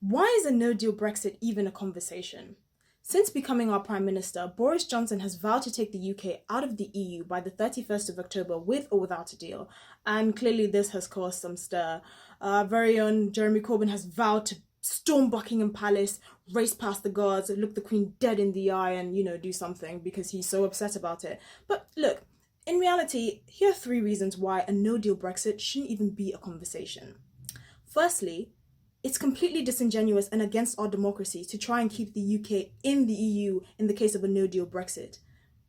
Why is a no-deal Brexit even a conversation? Since becoming our Prime Minister, Boris Johnson has vowed to take the UK out of the EU by the 31st of October with or without a deal, and clearly this has caused some stir. Very own Jeremy Corbyn has vowed to storm Buckingham Palace, race past the guards, look the Queen dead in the eye, and, do something because he's so upset about it. But look, in reality, here are three reasons why a no-deal Brexit shouldn't even be a conversation. Firstly, it's completely disingenuous and against our democracy to try and keep the UK in the EU in the case of a no-deal Brexit.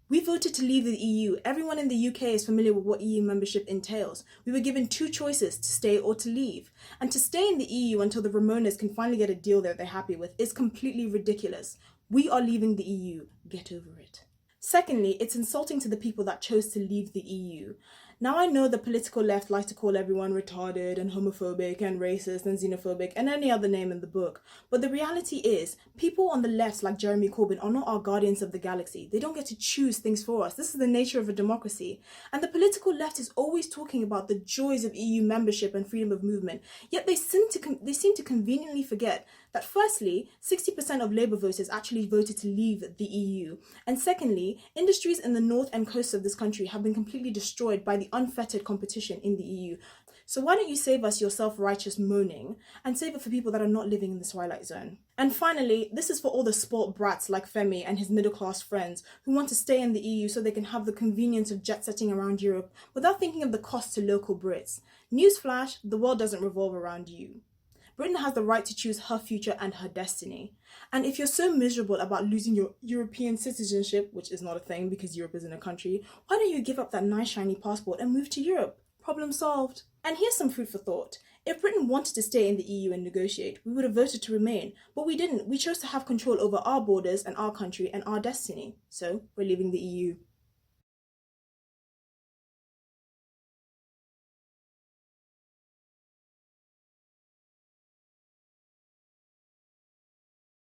We voted to leave the EU. Everyone in the UK is familiar with what EU membership entails. We were given two choices, to stay or to leave. And to stay in the EU until the Ramonas can finally get a deal that they're happy with is completely ridiculous. We are leaving the EU. Get over it. Secondly, it's insulting to the people that chose to leave the EU. Now I know the political left likes to call everyone retarded and homophobic and racist and xenophobic and any other name in the book, but the reality is, people on the left like Jeremy Corbyn are not our guardians of the galaxy. They don't get to choose things for us. This is the nature of a democracy. And the political left is always talking about the joys of EU membership and freedom of movement, yet they seem to conveniently forget that firstly, 60% of Labour voters actually voted to leave the EU, and secondly, industries in the north and coast of this country have been completely destroyed by the unfettered competition in the EU. So why don't you save us your self-righteous moaning and save it for people that are not living in the Twilight Zone? And finally, this is for all the spoilt brats like Femi and his middle-class friends who want to stay in the EU so they can have the convenience of jet-setting around Europe without thinking of the cost to local Brits. Newsflash, the world doesn't revolve around you. Britain has the right to choose her future and her destiny. And if you're so miserable about losing your European citizenship, which is not a thing because Europe isn't a country, why don't you give up that nice shiny passport and move to Europe? Problem solved. And here's some food for thought. If Britain wanted to stay in the EU and negotiate, we would have voted to remain. But we didn't. We chose to have control over our borders and our country and our destiny. So we're leaving the EU.